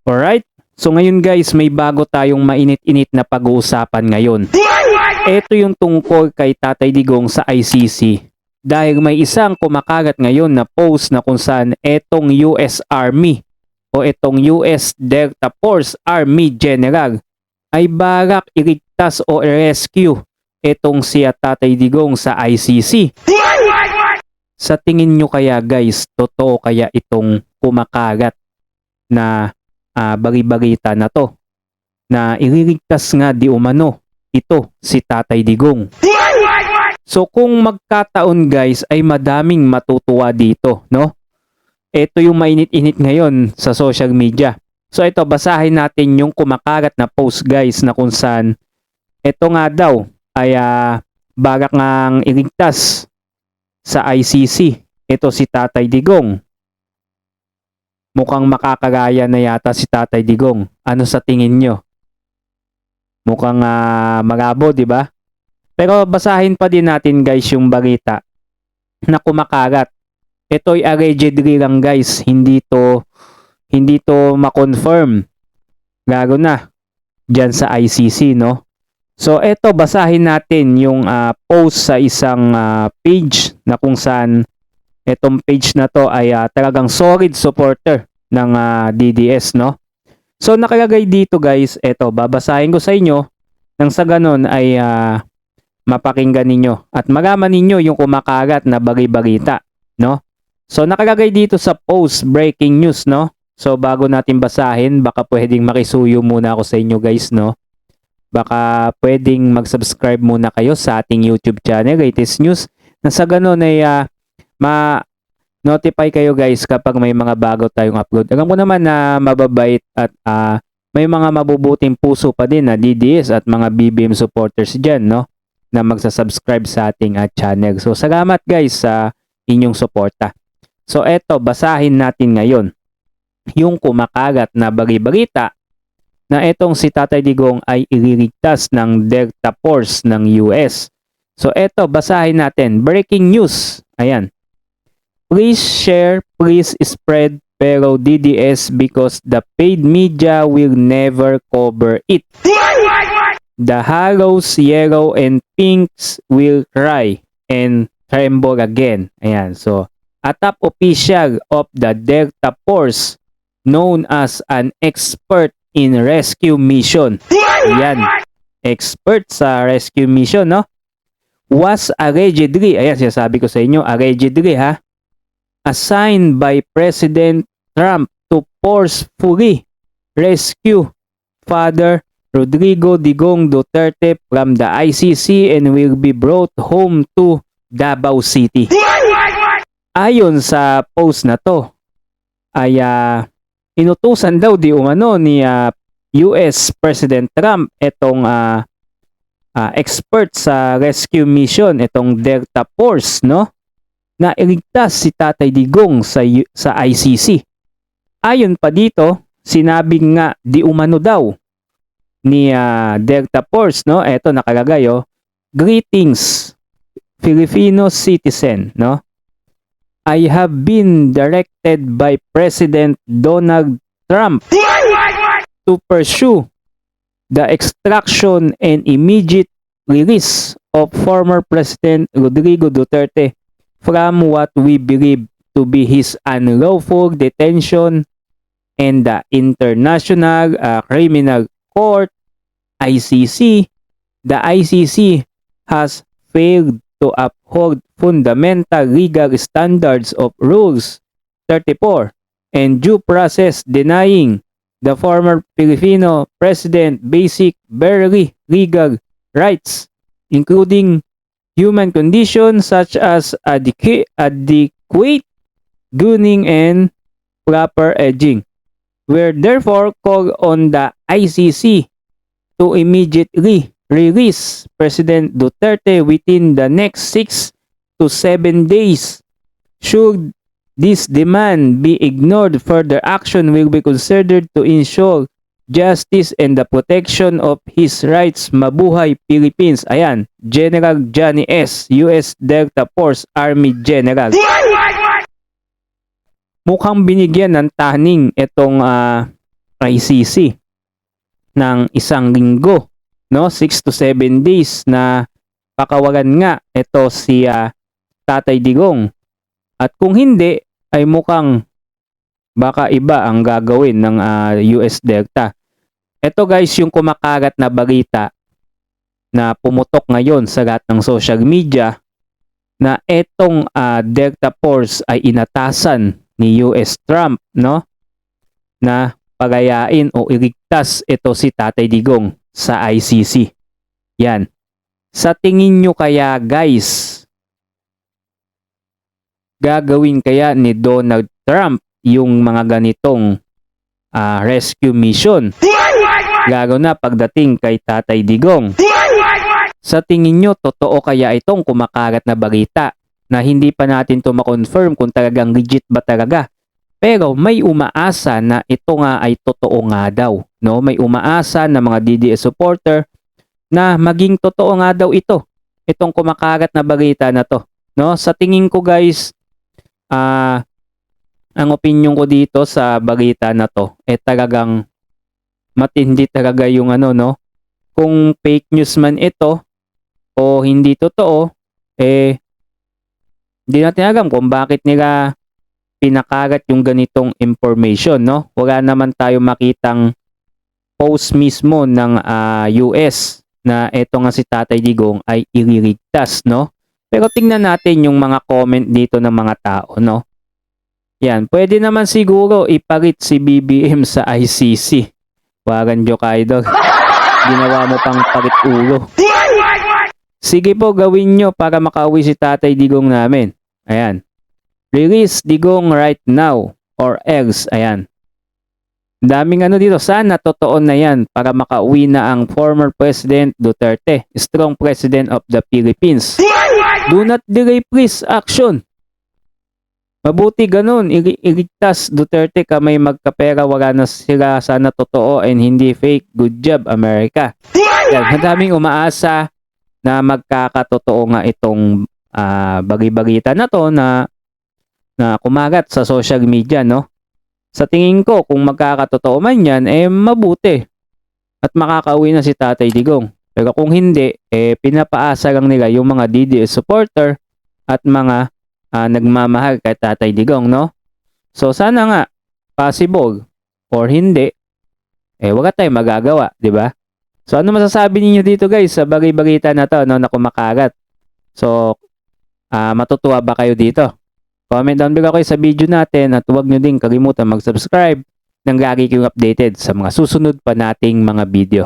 Alright? So ngayon guys, may bago tayong mainit-init na pag-uusapan ngayon. Ito yung tungkol kay Tatay Digong sa ICC. Dahil may isang kumakagat ngayon na post na kung saan etong US Army o etong US Delta Force Army General ay balak iligtas o rescue etong si Tatay Digong sa ICC. Sa tingin nyo kaya guys, totoo kaya itong kumakagat na bari-barita na to na ililigtas nga di umano ito si Tatay Digong? So kung magkataon guys ay madaming matutuwa dito, no? Ito yung mainit-init ngayon sa social media. So ito, basahin natin yung kumakagat na post guys na kung saan ito nga daw ay balak ngang iligtas sa ICC. Ito si Tatay Digong. Mukhang makakagaya na yata si Tatay Digong. Ano sa tingin nyo? Mukhang malabo, di ba? Pero basahin pa din natin guys yung balita na kumakagat. Ito'y allegedly lang guys, hindi to ma-confirm. Lalo na diyan sa ICC, no? So eto, basahin natin yung post sa isang page na kung saan etong page na to ay talagang solid supporter ng DDS, no? So nakalagay dito guys, eto, babasahin ko sa inyo nang sa ganon ay mapakinggan ninyo at malaman ninyo yung kumakagat na bari-barita, no? So nakalagay dito sa post, breaking news, no? So bago natin basahin, baka pwedeng makisuyo muna ako sa inyo guys, no? Baka pwedeng mag-subscribe muna kayo sa ating YouTube channel, Latest News, na sa ganon ay ma-notify kayo guys kapag may mga bago tayong upload. Alam ko naman na mababait at may mga mabubuting puso pa din na DDS at mga BBM supporters dyan, no? Na magsasubscribe sa ating channel. So salamat guys sa inyong suporta. So eto, basahin natin ngayon yung kumakagat na bari-barita na etong si Tatay Digong ay ililigtas ng Delta Force ng US. So eto, basahin natin. Breaking news. Ayan. Please share, please spread, pero DDS because the paid media will never cover it. The halos, yellow, and pinks will cry and tremble again. Ayan. So, a top official of the Delta Force known as an expert in rescue mission. Ayan. Expert sa rescue mission, no? Was allegedly, ayan, sinasabi ko sa inyo, allegedly assigned by President Trump to forcefully rescue Father Rodrigo Digong Duterte from the ICC and will be brought home to Davao City. Ayon sa post na to, ay inutusan daw di umano ni US President Trump itong expert sa rescue mission, itong Delta Force, no? Na iligtas si Tatay Digong sa ICC. Ayon pa dito, sinabi nga di umano daw ni Delta Force, no? Ito nakalagay, greetings Filipino citizen, no? I have been directed by President Donald Trump to pursue the extraction and immediate release of former President Rodrigo Duterte from what we believe to be his unlawful detention and the International Criminal Court, ICC. The ICC has failed to uphold fundamental legal standards of Rules 34 and due process, denying the former Filipino president basic barely legal rights, including human conditions such as adequate grooming and proper edging. We therefore call on the ICC to immediately release President Duterte within the next 6 to 7 days. Should this demand be ignored, further action will be considered to ensure justice and the protection of his rights. Mabuhay Philippines. Ayan, General Johnny S., US Delta Force Army General. Mukhang binigyan ng taning itong ICC ng isang linggo, no? 6 to 7 days na pakawalan nga ito si Tatay Digong. At kung hindi, ay mukhang baka iba ang gagawin ng US Delta. Ito guys yung kumakagat na balita na pumutok ngayon sa lahat ng social media na etong Delta Force ay inatasan ni US Trump, no? Na pagayain o iligtas ito si Tatay Digong sa ICC. Yan. Sa tingin nyo kaya guys, gagawin kaya ni Donald Trump yung mga ganitong rescue mission? Lalo na pagdating kay Tatay Digong. Sa tingin nyo, totoo kaya itong kumakagat na balita na hindi pa natin to ma-confirm kung talagang legit ba talaga? Pero may umaasa na ito nga ay totoo nga daw. No? May umaasa na mga DDS supporter na maging totoo nga daw ito. Itong kumakagat na balita na to. No? Sa tingin ko guys, ang opinion ko dito sa balita na to, talagang matindi talaga yung no? Kung fake news man ito o hindi totoo, hindi natin alam kung bakit nila pinakagat yung ganitong information, no? Wala naman tayo makitang post mismo ng US na eto nga si Tatay Digong ay ililigtas, no? Pero tingnan natin yung mga comment dito ng mga tao, no? Yan, pwede naman siguro ipalit si BBM sa ICC. Wagan joke idol. Ginawa mo pang palit ulo. Sige po, gawin nyo para makauwi si Tatay Digong namin. Ayan. Release Digong right now or else. Ayan. Daming dito. Sana totoo na yan para makauwi na ang former President Duterte, strong President of the Philippines. Do not delay please, action. Mabuti ganun, iligtas Duterte kamay magkapera, wala na sila, sana totoo and hindi fake. Good job America. Yan, madaming umaasa na magkakatotoo nga itong bagi-bagita na to na kumagat sa social media, no? Sa tingin ko, kung magkakatotoo man yan, mabuti. At makakauwi na si Tatay Digong. Pero kung hindi, pinapaasa lang nila yung mga DDS supporter at mga nagmamahal kay Tatay Digong, no? So sana nga possible or hindi, wala tayong magagawa, di ba? So ano masasabi niyo dito guys sa bagay-bagita na to, no, na kumakagat? So matutuwa ba kayo dito? Comment down below kayo sa video natin at huwag nyo din kalimutan mag-subscribe nang lagi kayong updated sa mga susunod pa nating mga video.